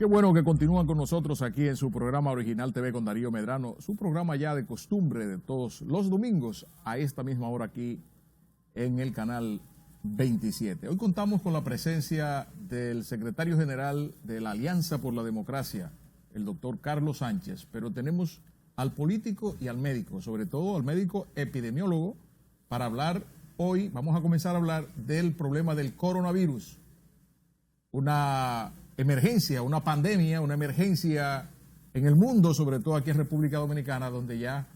Qué bueno que continúan con nosotros aquí en su programa Original TV con Darío Medrano, su programa ya de costumbre de todos los domingos a esta misma hora aquí en el canal 27. Hoy contamos con la presencia del secretario general de la Alianza por la Democracia, el doctor Carlos Sánchez, pero tenemos al político y al médico, sobre todo al médico epidemiólogo, para hablar hoy, vamos a comenzar a hablar del problema del coronavirus, una emergencia, una pandemia, una emergencia en el mundo, sobre todo aquí en República Dominicana, donde ya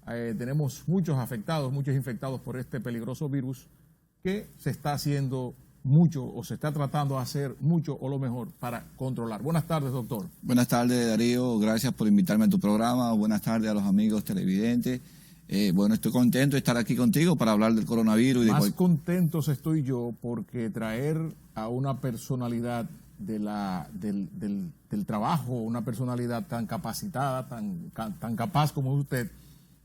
tenemos muchos afectados, muchos infectados por este peligroso virus, que se está haciendo mucho o se está tratando de hacer mucho o lo mejor para controlar. Buenas tardes, doctor. Buenas tardes, Darío. Gracias por invitarme a tu programa. Buenas tardes a los amigos televidentes. Bueno, estoy contento de estar aquí contigo para hablar del coronavirus. Más contentos estoy yo porque traer a una personalidad del trabajo, una personalidad tan capacitada, tan capaz como usted,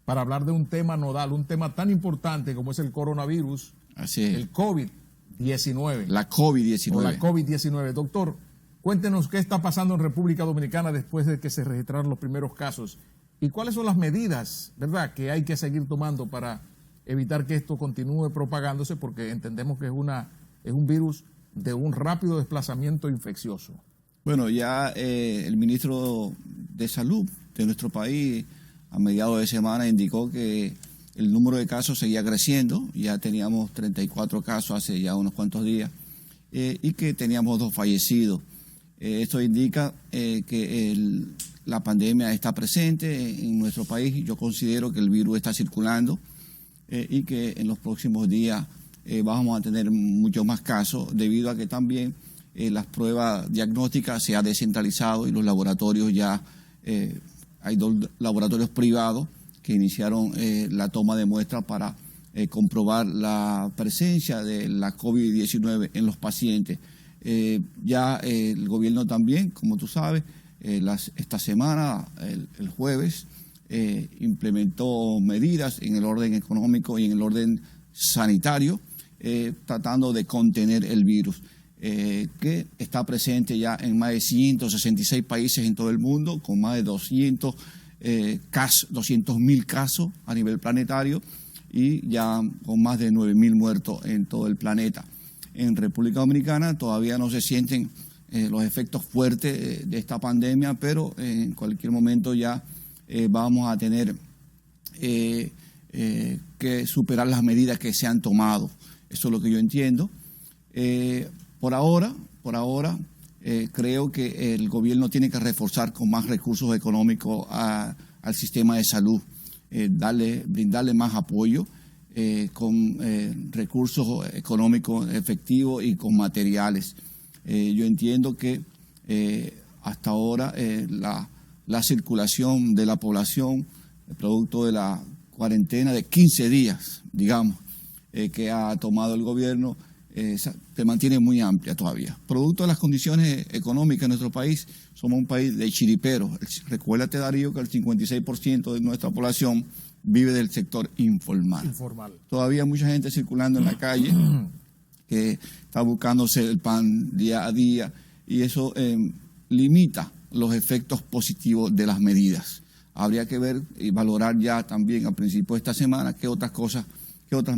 para hablar de un tema nodal, un tema tan importante como es el coronavirus, así es. El COVID-19. La COVID-19. O la COVID-19. Doctor, cuéntenos qué está pasando en República Dominicana después de que se registraron los primeros casos y cuáles son las medidas, ¿verdad?, que hay que seguir tomando para evitar que esto continúe propagándose, porque entendemos que es un virus de un rápido desplazamiento infeccioso. Bueno, ya el ministro de Salud de nuestro país a mediados de semana indicó que el número de casos seguía creciendo. Ya teníamos 34 casos hace ya unos cuantos días y que teníamos 2 fallecidos. Esto indica que la pandemia está presente en nuestro país. Yo considero que el virus está circulando y que en los próximos días vamos a tener muchos más casos, debido a que también las pruebas diagnósticas se han descentralizado y los laboratorios ya, hay 2 laboratorios privados que iniciaron la toma de muestras para comprobar la presencia de la COVID-19 en los pacientes. Ya el gobierno también, como tú sabes, esta semana, el jueves, implementó medidas en el orden económico y en el orden sanitario, tratando de contener el virus, que está presente ya en más de 166 países en todo el mundo, con más de 200.000 casos a nivel planetario y ya con más de 9.000 muertos en todo el planeta. En República Dominicana todavía no se sienten los efectos fuertes de esta pandemia, pero en cualquier momento ya vamos a tener que superar las medidas que se han tomado. Eso es lo que yo entiendo. Por ahora, creo que el gobierno tiene que reforzar con más recursos económicos al sistema de salud, brindarle más apoyo con recursos económicos efectivos y con materiales. Yo entiendo que hasta ahora la circulación de la población, producto de la cuarentena de 15 días, digamos, que ha tomado el gobierno, se mantiene muy amplia todavía. Producto de las condiciones económicas de nuestro país, somos un país de chiriperos. Recuérdate, Darío, que el 56% de nuestra población vive del sector informal. Todavía hay mucha gente circulando en la calle que está buscándose el pan día a día, y eso limita los efectos positivos de las medidas. Habría que ver y valorar ya también a principios de esta semana qué otras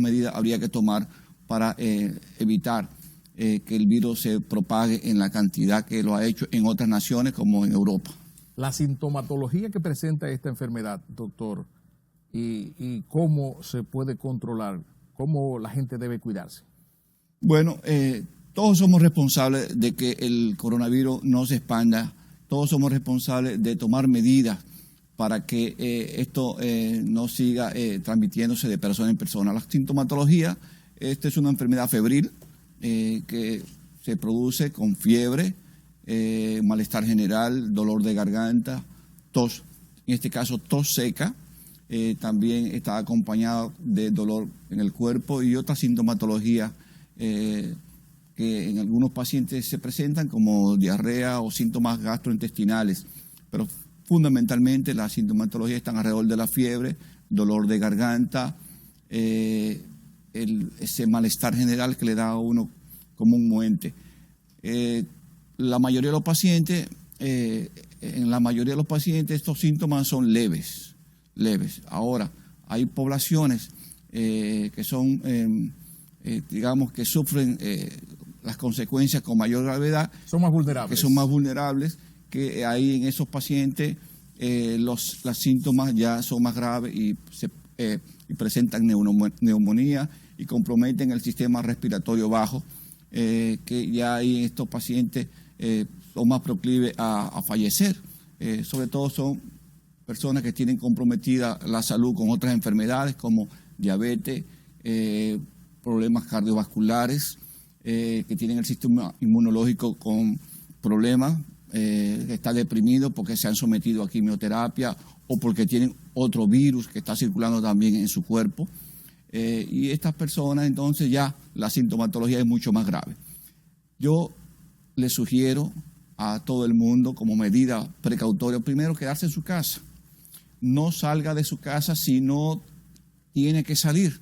medidas habría que tomar para evitar que el virus se propague en la cantidad que lo ha hecho en otras naciones como en Europa. La sintomatología que presenta esta enfermedad, doctor, y cómo se puede controlar, cómo la gente debe cuidarse. Bueno, todos somos responsables de que el coronavirus no se expanda, todos somos responsables de tomar medidas para que esto no siga transmitiéndose de persona en persona. La sintomatología, esta es una enfermedad febril que se produce con fiebre, malestar general, dolor de garganta, tos, en este caso tos seca, también está acompañado de dolor en el cuerpo y otras sintomatologías que en algunos pacientes se presentan como diarrea o síntomas gastrointestinales, pero fundamentalmente las sintomatologías están alrededor de la fiebre, dolor de garganta, ese malestar general que le da a uno comúnmente. La mayoría de los pacientes en la mayoría de los pacientes estos síntomas son leves. Ahora, hay poblaciones que son, digamos, que sufren las consecuencias con mayor gravedad. Son más vulnerables. Que son más vulnerables, que ahí en esos pacientes los síntomas ya son más graves y presentan neumonía y comprometen el sistema respiratorio bajo, que ya ahí en estos pacientes son más proclives a fallecer. Sobre todo son personas que tienen comprometida la salud con otras enfermedades como diabetes, problemas cardiovasculares, que tienen el sistema inmunológico con problemas, que está deprimido porque se han sometido a quimioterapia o porque tienen otro virus que está circulando también en su cuerpo. Y estas personas entonces ya la sintomatología es mucho más grave. Yo les sugiero a todo el mundo como medida precautoria, primero quedarse en su casa. No salga de su casa si no tiene que salir.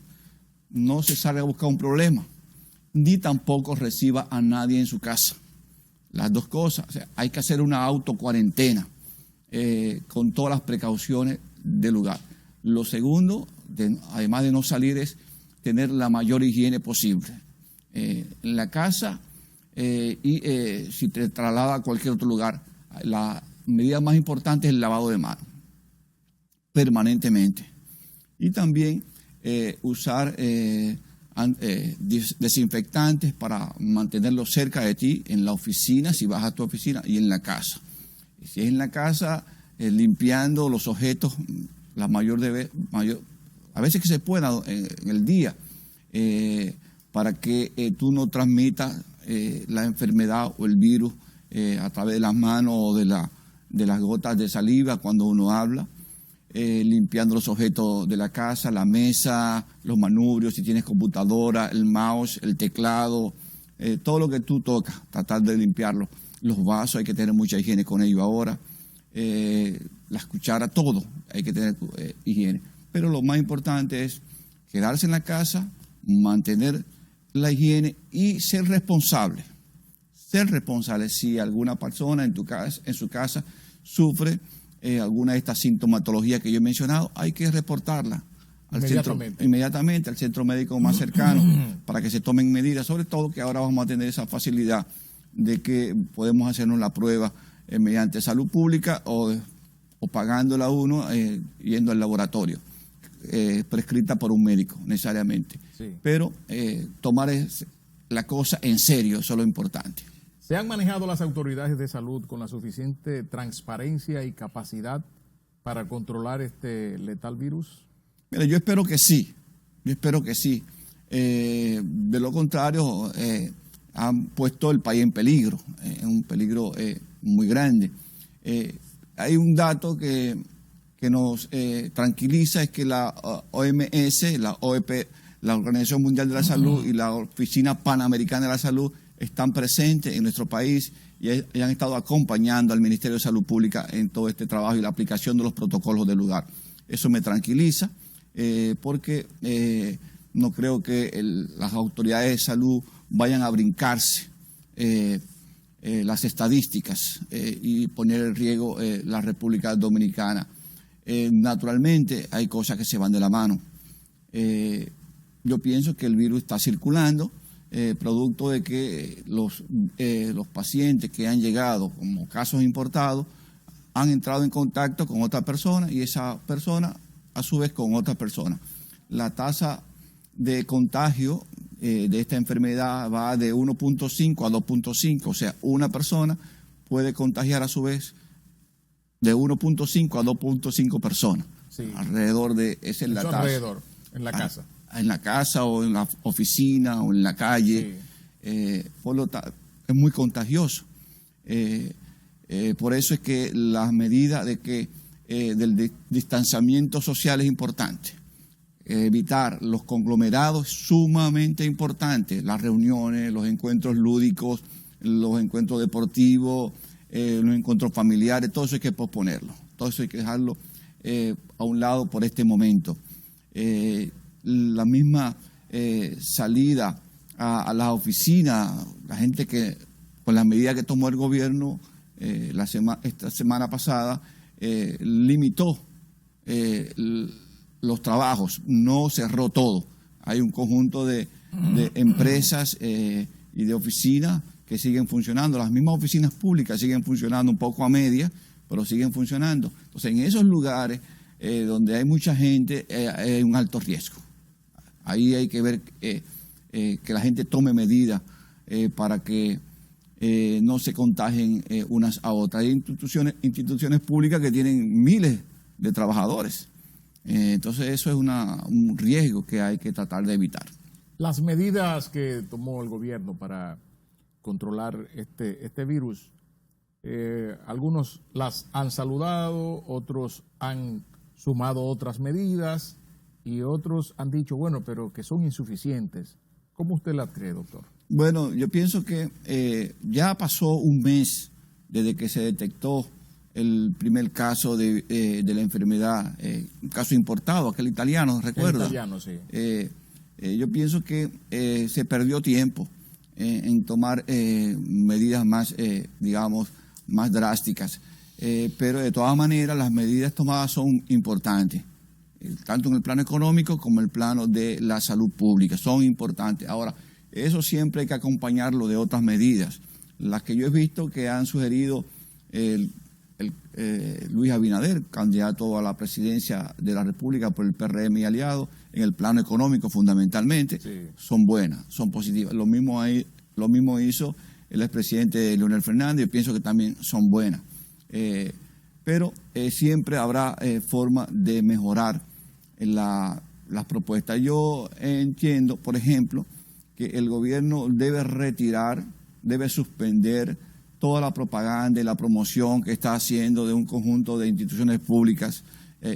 No se salga a buscar un problema, ni tampoco reciba a nadie en su casa. Las dos cosas. O sea, hay que hacer una autocuarentena con todas las precauciones del lugar. Lo segundo, además de no salir, es tener la mayor higiene posible. En la casa y si te traslada a cualquier otro lugar, la medida más importante es el lavado de manos, permanentemente. Y también usar desinfectantes para mantenerlos cerca de ti, en la oficina, si vas a tu oficina, y en la casa. Y si es en la casa, limpiando los objetos, a veces que se pueda en el día, para que tú no transmitas la enfermedad o el virus a través de las manos o de las gotas de saliva cuando uno habla. Limpiando los objetos de la casa, la mesa, los manubrios, si tienes computadora, el mouse, el teclado, todo lo que tú tocas, tratar de limpiarlo. Los vasos, hay que tener mucha higiene con ellos ahora. Las cucharas, todo, hay que tener higiene. Pero lo más importante es quedarse en la casa, mantener la higiene y ser responsable. Ser responsable si alguna persona en su casa sufre alguna de estas sintomatologías que yo he mencionado, hay que reportarla inmediatamente al centro médico más cercano para que se tomen medidas, sobre todo que ahora vamos a tener esa facilidad de que podemos hacernos la prueba mediante salud pública o pagándola uno yendo al laboratorio, prescrita por un médico necesariamente. Sí. Pero tomar la cosa en serio, eso es lo importante. ¿Se han manejado las autoridades de salud con la suficiente transparencia y capacidad para controlar este letal virus? Mira, yo espero que sí. De lo contrario, han puesto el país en peligro, un peligro muy grande. Hay un dato que nos tranquiliza, es que la OMS, la OEP, la Organización Mundial de la Salud y la Oficina Panamericana de la Salud están presentes en nuestro país y han estado acompañando al Ministerio de Salud Pública en todo este trabajo y la aplicación de los protocolos del lugar. Eso me tranquiliza porque no creo que las autoridades de salud vayan a brincarse las estadísticas y poner en riesgo la República Dominicana. Naturalmente hay cosas que se van de la mano. Yo pienso que el virus está circulando, producto de que los pacientes que han llegado como casos importados han entrado en contacto con otra persona y esa persona a su vez con otra persona. La tasa de contagio de esta enfermedad va de 1.5 a 2.5, o sea, una persona puede contagiar a su vez de 1.5 a 2.5 personas. Sí. Alrededor de esa es la tasa. Alrededor, en la casa. En la casa o en la oficina o en la calle. Sí. Por lo tanto, es muy contagioso. Por eso es que las medidas del distanciamiento social es importante. Evitar los conglomerados es sumamente importante. Las reuniones, los encuentros lúdicos, los encuentros deportivos, los encuentros familiares, todo eso hay que posponerlo. Todo eso hay que dejarlo a un lado por este momento. La misma salida a las oficinas, la gente que con las medidas que tomó el gobierno esta semana pasada limitó los trabajos, no cerró todo. Hay un conjunto de empresas y de oficinas que siguen funcionando. Las mismas oficinas públicas siguen funcionando un poco a media, pero siguen funcionando. Entonces, en esos lugares donde hay mucha gente, hay un alto riesgo. Ahí hay que ver que la gente tome medidas para que no se contagien unas a otras. Hay instituciones públicas que tienen miles de trabajadores. Entonces, eso es un riesgo que hay que tratar de evitar. Las medidas que tomó el gobierno para controlar este virus, algunos las han saludado, otros han sumado otras medidas y otros han dicho, bueno, pero que son insuficientes. ¿Cómo usted las cree, doctor? Bueno, yo pienso que ya pasó un mes desde que se detectó el primer caso de la enfermedad, un caso importado, aquel italiano, ¿recuerda? El italiano, sí. Yo pienso que se perdió tiempo en tomar medidas más, digamos, más drásticas. Pero de todas maneras las medidas tomadas son importantes, tanto en el plano económico como en el plano de la salud pública, son importantes. Ahora, eso siempre hay que acompañarlo de otras medidas. Las que yo he visto que han sugerido Luis Abinader, candidato a la presidencia de la República por el PRM y aliado, en el plano económico fundamentalmente, sí, son buenas, son positivas. Lo mismo hizo el expresidente Leonel Fernández, yo pienso que también son buenas. Pero siempre habrá forma de mejorar las propuestas. Yo entiendo, por ejemplo, que el gobierno debe suspender toda la propaganda y la promoción que está haciendo de un conjunto de instituciones públicas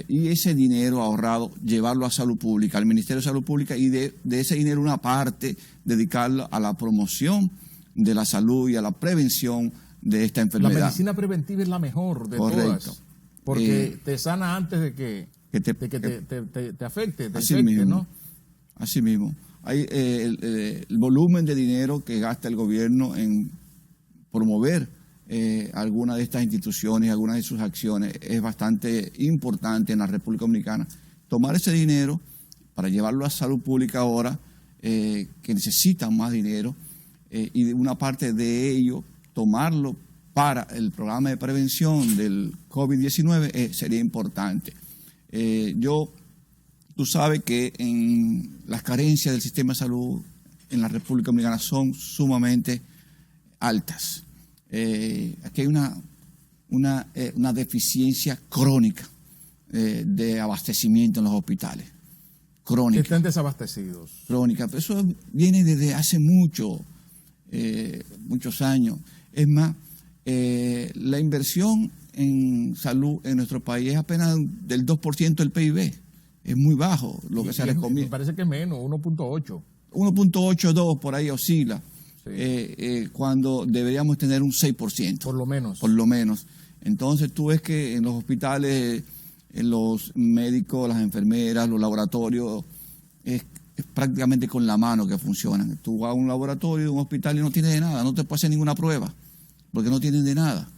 y ese dinero ahorrado llevarlo a salud pública, al Ministerio de Salud Pública, y de ese dinero una parte dedicarlo a la promoción de la salud y a la prevención de esta enfermedad. La medicina preventiva es la mejor de todas, porque te sana antes de que te afecte, te así infecte, mismo, ¿no? Así mismo. Hay el volumen de dinero que gasta el gobierno en promover algunas de estas instituciones, algunas de sus acciones, es bastante importante en la República Dominicana. Tomar ese dinero para llevarlo a salud pública ahora, que necesitan más dinero, y de una parte de ello tomarlo para el programa de prevención del COVID-19 sería importante. Tú sabes que las carencias del sistema de salud en la República Dominicana son sumamente altas. Aquí hay una deficiencia crónica de abastecimiento en los hospitales. Crónica. Están desabastecidos. Crónica. Pero eso viene desde hace muchos años. Es más, la inversión en salud en nuestro país es apenas del 2% del PIB. Es muy bajo lo que se recomienda. Me parece que menos, 1.8. 1.82 por ahí oscila. Sí. Cuando deberíamos tener un 6%. Por lo menos. Por lo menos. Entonces tú ves que en los hospitales, los médicos, las enfermeras, los laboratorios, es prácticamente con la mano que funcionan. Tú vas a un laboratorio, a un hospital y no tienes de nada, no te puede hacer ninguna prueba, porque no tienen de nada.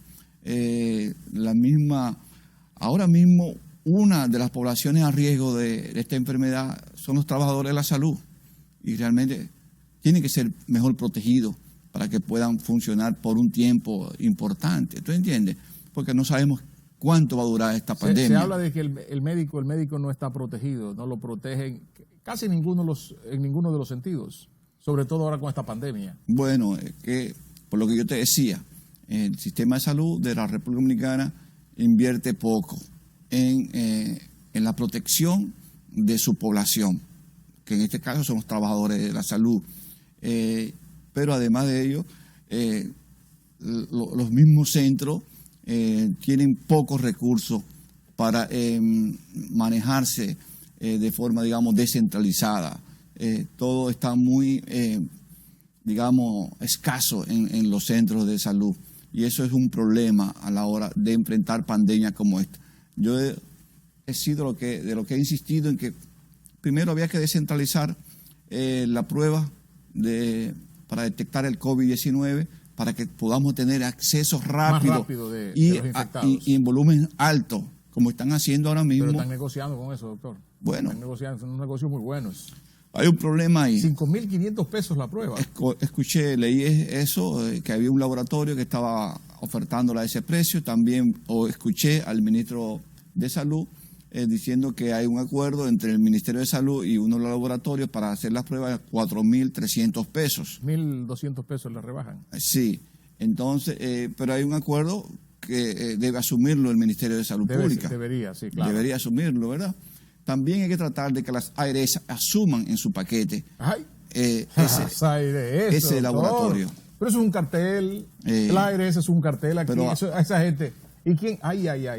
Ahora mismo, una de las poblaciones a riesgo de esta enfermedad son los trabajadores de la salud, y realmente tienen que ser mejor protegidos para que puedan funcionar por un tiempo importante. ¿Tú entiendes? Porque no sabemos cuánto va a durar esta pandemia. Se habla de que el médico no está protegido, no lo protegen casi en ninguno de los sentidos, sobre todo ahora con esta pandemia. Bueno, por lo que yo te decía, el sistema de salud de la República Dominicana invierte poco en la protección de su población, que en este caso son los trabajadores de la salud. Pero además de ello, los mismos centros tienen pocos recursos para manejarse de forma, digamos, descentralizada. Todo está muy, digamos, escaso en los centros de salud, y eso es un problema a la hora de enfrentar pandemias como esta. Yo he sido de lo que he insistido en que primero había que descentralizar la prueba para detectar el COVID-19 para que podamos tener acceso rápido, Más rápido de los infectados. y en volumen alto, como están haciendo ahora mismo. Pero están negociando con eso, doctor. Bueno. Están negociando, son unos negocios muy buenos. Hay un problema ahí. 5.500 pesos la prueba. Leí eso, que había un laboratorio que estaba ofertándola a ese precio. También escuché al ministro de Salud diciendo que hay un acuerdo entre el Ministerio de Salud y uno de los laboratorios para hacer las pruebas a 4.300 pesos. 1.200 pesos le rebajan. Sí, entonces, pero hay un acuerdo que debe asumirlo el Ministerio de Salud Pública. Debería, sí, claro. Debería asumirlo, ¿verdad? También hay que tratar de que las ARS asuman en su paquete ese laboratorio. Pero eso es un cartel, el ARS es un cartel aquí, a esa gente. ¿Y quién?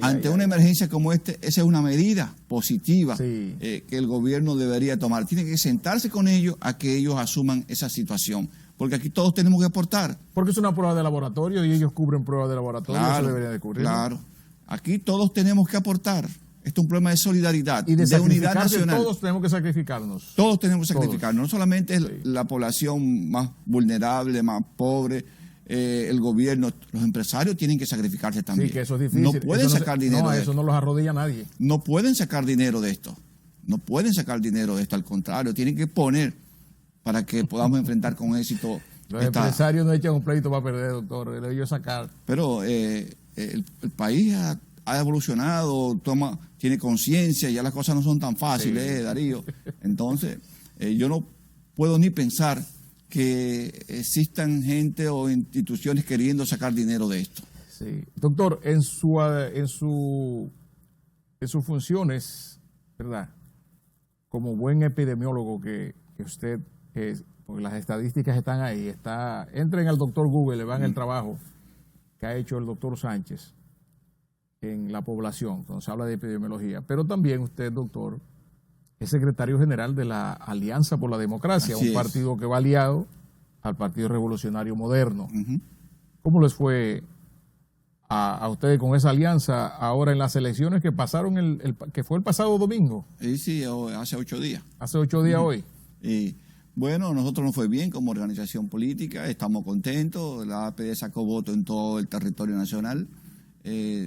Ante una emergencia como esa es una medida positiva sí. Que el gobierno debería tomar. Tiene que sentarse con ellos a que ellos asuman esa situación. Porque aquí todos tenemos que aportar. Porque es una prueba de laboratorio y ellos cubren pruebas de laboratorio. Claro, eso debería de cubrir. Claro. Aquí todos tenemos que aportar. Esto es un problema de solidaridad, y de unidad nacional. Todos tenemos que sacrificarnos. Todos tenemos que sacrificarnos. No solamente es la población más vulnerable, más pobre, el gobierno, los empresarios tienen que sacrificarse también. Sí, que eso es difícil. No pueden sacar dinero de esto. Eso no los arrodilla nadie. No pueden sacar dinero de esto. No pueden sacar dinero de esto. Al contrario, tienen que poner para que podamos enfrentar con éxito. Los empresarios no echan un pleito para perder, doctor. Ellos sacar. Pero el país ha evolucionado, tiene conciencia, ya las cosas no son tan fáciles, Darío. Entonces, yo no puedo ni pensar que existan gente o instituciones queriendo sacar dinero de esto. Sí. Doctor, en sus funciones, ¿verdad? Como buen epidemiólogo que usted es, porque las estadísticas están ahí, entren al doctor Google, le van el trabajo que ha hecho el doctor Sánchez en la población, cuando se habla de epidemiología. Pero también usted, doctor, es secretario general de la Alianza por la Democracia, un partido que va aliado al Partido Revolucionario Moderno. ¿Cómo les fue a ustedes con esa alianza ahora en las elecciones que pasaron, que fue el pasado domingo? Sí, hace 8 días. Hace 8 días hoy. Bueno, nosotros nos fue bien como organización política, estamos contentos, la APD sacó votos en todo el territorio nacional,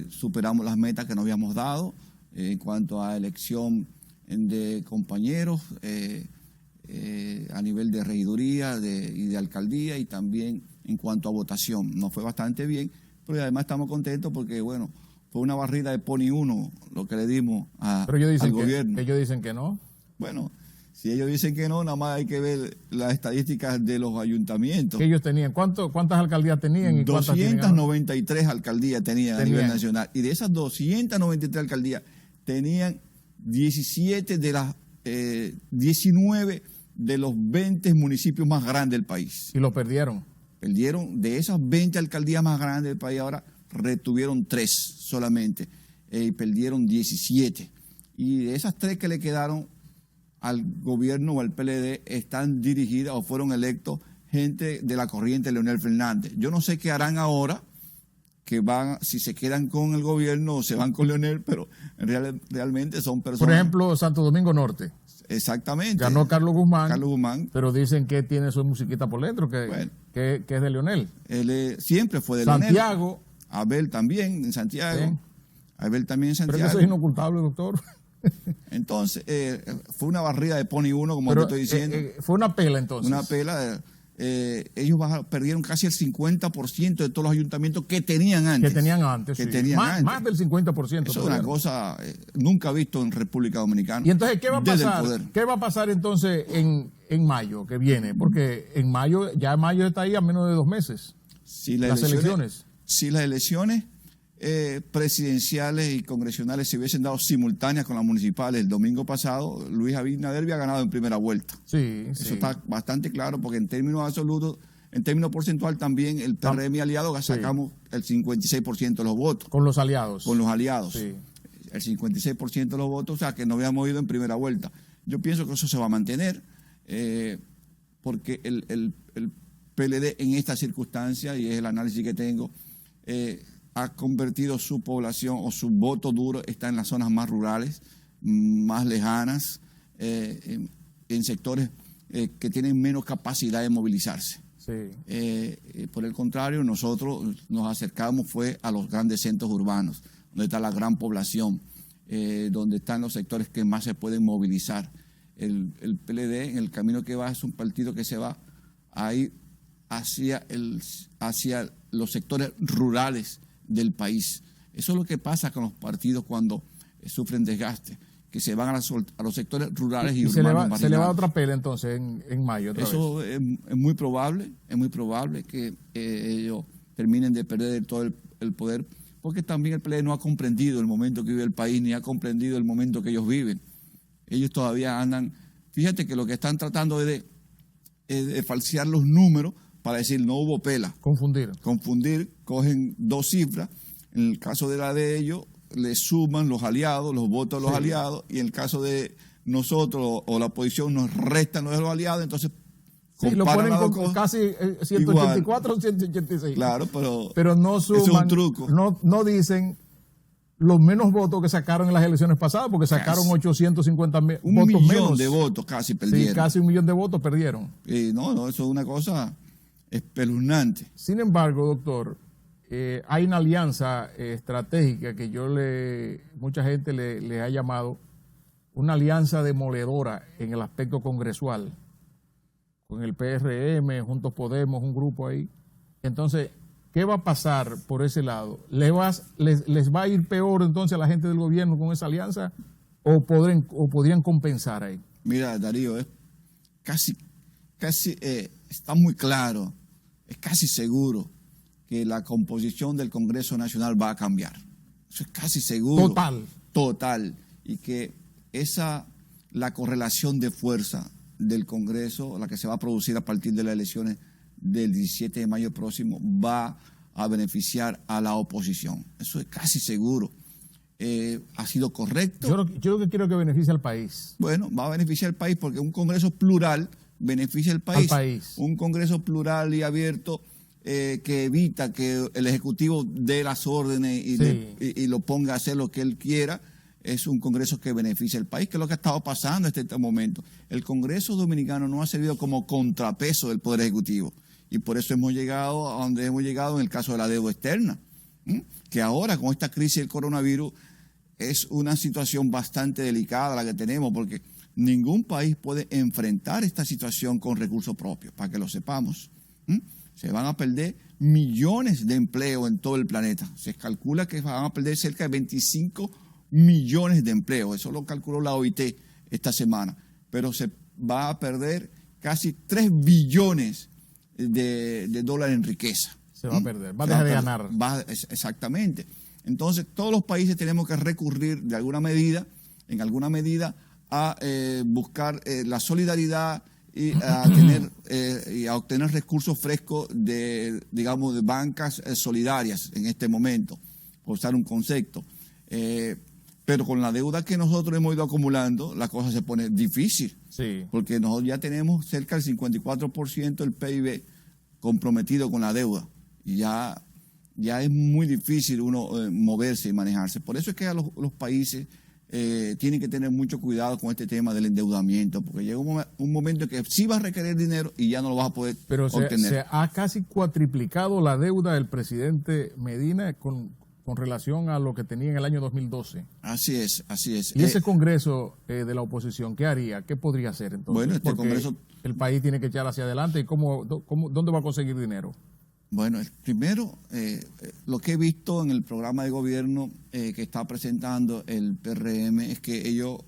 superamos las metas que nos habíamos dado en cuanto a elección de compañeros a nivel de regiduría y de alcaldía, y también en cuanto a votación. Nos fue bastante bien, pero además estamos contentos porque, bueno, fue una barrida de Pony 1 lo que le dimos al gobierno. Pero ellos dicen que no. Bueno, si ellos dicen que no, nada más hay que ver las estadísticas de los ayuntamientos. ¿Qué ellos tenían? ¿Cuántas alcaldías tenían? Y 293 alcaldías tenían a nivel nacional. Y de esas 293 alcaldías tenían 17 de las 19 de los 20 municipios más grandes del país. ¿Y lo perdieron? Perdieron de esas 20 alcaldías más grandes del país, ahora retuvieron 3 solamente y perdieron 17. Y de esas 3 que le quedaron al gobierno o al PLD están dirigidas o fueron electos gente de la corriente de Leonel Fernández. Yo no sé qué harán ahora, si se quedan con el gobierno o se van con Leonel, pero realmente son personas... Por ejemplo, Santo Domingo Norte. Exactamente. Ganó Carlos Guzmán. Carlos Guzmán. Pero dicen que tiene su musiquita por dentro, que es de Leonel. Él siempre fue de Santiago. Leonel. Abel también en Santiago. Bien. Abel también en Santiago. Pero eso es inocultable, doctor. Entonces, fue una barrida de Pony 1, como te estoy diciendo. Fue una pela entonces. Una pela. Ellos perdieron casi el 50% de todos los ayuntamientos que tenían antes. Más del 50%. Eso es una cosa nunca visto en República Dominicana. ¿Y entonces qué va a pasar? ¿Qué va a pasar entonces en mayo que viene? Porque mayo está ahí a menos de 2 meses. Si las elecciones presidenciales y congresionales se hubiesen dado simultáneas con las municipales el domingo pasado, Luis Abinader había ganado en primera vuelta. Eso está bastante claro, porque en términos absolutos, en términos porcentual también, el PRM aliado sacamos el 56% de los votos. Con los aliados. Con los aliados. Sí. El 56% de los votos, o sea, que no habíamos ido en primera vuelta. Yo pienso que eso se va a mantener, porque el PLD en esta circunstancia, y es el análisis que tengo, ha convertido su población o su voto duro está en las zonas más rurales, más lejanas, en sectores que tienen menos capacidad de movilizarse. Por el contrario, nosotros nos acercamos fue a los grandes centros urbanos, donde está la gran población, donde están los sectores que más se pueden movilizar. El PLD, en el camino que va, es un partido que se va ahí hacia los sectores rurales del país. Eso es lo que pasa con los partidos cuando sufren desgaste, que se van a los sectores rurales y urbanos. Se le va otra pelea entonces en mayo. Eso es muy probable que ellos terminen de perder todo el poder, porque también el PLD no ha comprendido el momento que vive el país, ni ha comprendido el momento que ellos viven. Ellos todavía andan, fíjate que lo que están tratando es de falsear los números para decir no hubo pela. Confundir, cogen dos cifras, en el caso de la de ellos, le suman los aliados, los votos de los aliados, y en el caso de nosotros o la oposición nos restan los de los aliados, entonces lo ponen con casi 184 o 186. Claro, pero no suman, es un truco. No dicen los menos votos que sacaron en las elecciones pasadas, porque sacaron 850,000 un votos millón menos. De votos casi perdieron. Sí, casi 1 millón de votos perdieron. No, eso es una cosa espeluznante. Sin embargo, doctor, hay una alianza estratégica que mucha gente le ha llamado una alianza demoledora en el aspecto congresual, con el PRM, Juntos Podemos, un grupo ahí. Entonces, ¿qué va a pasar por ese lado? ¿Les va a ir peor entonces a la gente del gobierno con esa alianza o podrían compensar ahí? Mira, Darío, es casi está muy claro, es casi seguro que la composición del Congreso Nacional va a cambiar. Eso es casi seguro. Total. Y que la correlación de fuerza del Congreso, la que se va a producir a partir de las elecciones del 17 de mayo próximo, va a beneficiar a la oposición. Eso es casi seguro. ¿Ha sido correcto? Yo lo que quiero que beneficie al país. Bueno, va a beneficiar al país porque un Congreso plural beneficia al país. Un Congreso plural y abierto que evita que el Ejecutivo dé las órdenes y lo ponga a hacer lo que él quiera. Es un Congreso que beneficia al país, que es lo que ha estado pasando en este momento. El Congreso Dominicano no ha servido como contrapeso del Poder Ejecutivo. Y por eso hemos llegado a donde hemos llegado en el caso de la deuda externa. Que ahora, con esta crisis del coronavirus, es una situación bastante delicada la que tenemos, porque ningún país puede enfrentar esta situación con recursos propios, para que lo sepamos. Se van a perder millones de empleos en todo el planeta. Se calcula que van a perder cerca de 25 millones de empleos. Eso lo calculó la OIT esta semana. Pero se va a perder casi 3 billones de dólares en riqueza. Se va a perder, va a dejar de ganar. Exactamente. Entonces, todos los países tenemos que recurrir en alguna medida, a buscar la solidaridad y a obtener recursos frescos de bancas solidarias en este momento, por usar un concepto. Pero con la deuda que nosotros hemos ido acumulando, la cosa se pone difícil. Sí. Porque nosotros ya tenemos cerca del 54% del PIB comprometido con la deuda. Y ya es muy difícil uno moverse y manejarse. Por eso es que los países tienen que tener mucho cuidado con este tema del endeudamiento, porque llega un momento en que sí vas a requerir dinero y ya no lo vas a poder obtener. Pero se ha casi cuatriplicado la deuda del presidente Medina con relación a lo que tenía en el año 2012. Así es. ¿Y ese Congreso de la oposición qué haría? ¿Qué podría hacer entonces? Bueno, porque Congreso, el país tiene que echar hacia adelante. ¿Y dónde va a conseguir dinero? Bueno, primero, lo que he visto en el programa de gobierno que está presentando el PRM es que ellos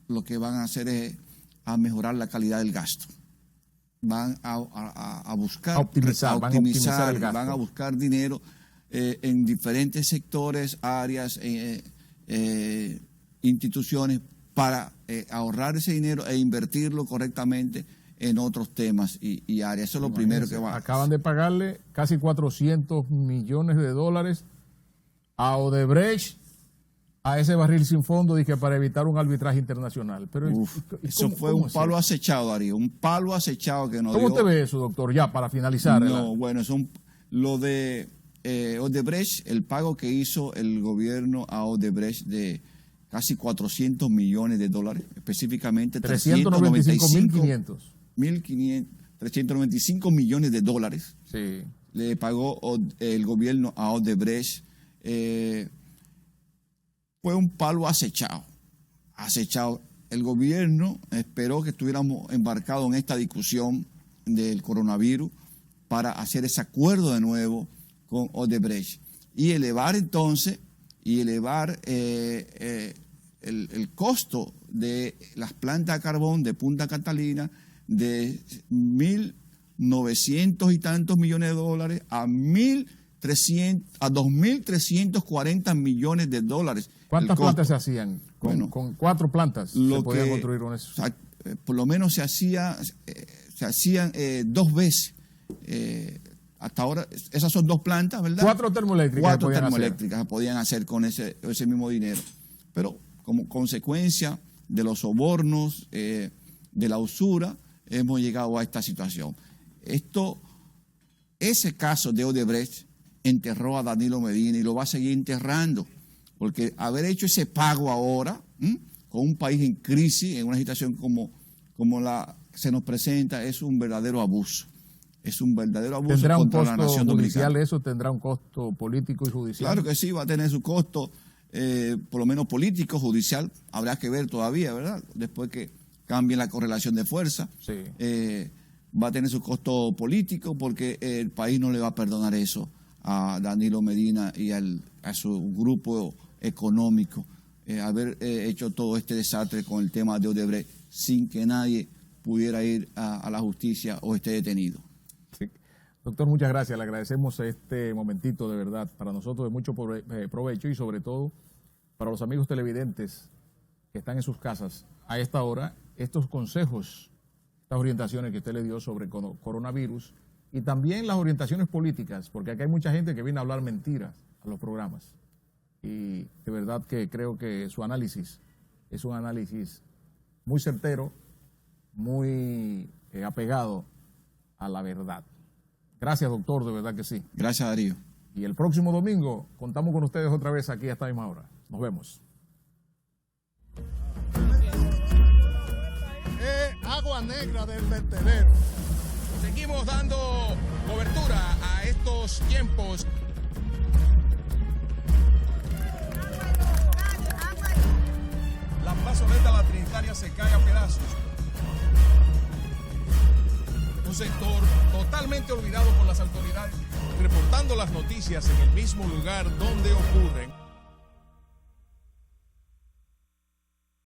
lo que van a hacer es a mejorar la calidad del gasto. Van a buscar optimizar el gasto. Van a buscar dinero en diferentes sectores, áreas, instituciones, para ahorrar ese dinero e invertirlo correctamente en otros temas y áreas. Eso es lo primero que va. Acaban de pagarle casi 400 millones de dólares a Odebrecht, a ese barril sin fondo, dije, para evitar un arbitraje internacional. Pero eso fue un palo acechado, Darío, un palo acechado que nos dio. ¿Cómo usted ve eso, doctor? Ya, para finalizar. No, bueno, lo de Odebrecht, el pago que hizo el gobierno a Odebrecht de casi 400 millones de dólares, específicamente 395.500. 395 millones de dólares. Sí. Le pagó el gobierno a Odebrecht. Fue un palo acechado. El gobierno esperó que estuviéramos embarcados en esta discusión del coronavirus para hacer ese acuerdo de nuevo con Odebrecht y elevar entonces el costo de las plantas de carbón de Punta Catalina de 1.900 y tantos millones de dólares a 2.340 millones de dólares. ¿Cuántas plantas se hacían? Con 4 plantas se podía construir con eso. Por lo menos se hacían 2 veces. Hasta ahora, esas son 2 plantas, ¿verdad? 4 termoeléctricas. 4 termoeléctricas se podían hacer con ese mismo dinero. Pero como consecuencia de los sobornos, de la usura, hemos llegado a esta situación. Ese caso de Odebrecht enterró a Danilo Medina y lo va a seguir enterrando, porque haber hecho ese pago ahora, con un país en crisis, en una situación como la que se nos presenta, es un verdadero abuso. Es un verdadero abuso contra la nación dominicana. ¿Tendrá un costo judicial eso? ¿Tendrá un costo político y judicial? Claro que sí, va a tener su costo, por lo menos político, judicial. Habrá que ver todavía, ¿verdad? Después que cambie la correlación de fuerza. Sí. Va a tener su costo político porque el país no le va a perdonar eso a Danilo Medina y a su grupo económico. Haber hecho todo este desastre con el tema de Odebrecht sin que nadie pudiera ir a la justicia o esté detenido. Sí. Doctor, muchas gracias. Le agradecemos este momentito, de verdad, para nosotros de mucho provecho y sobre todo para los amigos televidentes que están en sus casas a esta hora, estos consejos, estas orientaciones que usted le dio sobre coronavirus y también las orientaciones políticas, porque acá hay mucha gente que viene a hablar mentiras a los programas. Y de verdad que creo que su análisis es un análisis muy certero, muy apegado a la verdad. Gracias, doctor, de verdad que sí. Gracias, Darío. Y el próximo domingo contamos con ustedes otra vez aquí a esta misma hora. Nos vemos. Agua negra del vertedero. Seguimos dando cobertura a estos tiempos. La plazoleta La Trinitaria se cae a pedazos. Un sector totalmente olvidado por las autoridades, reportando las noticias en el mismo lugar donde ocurren.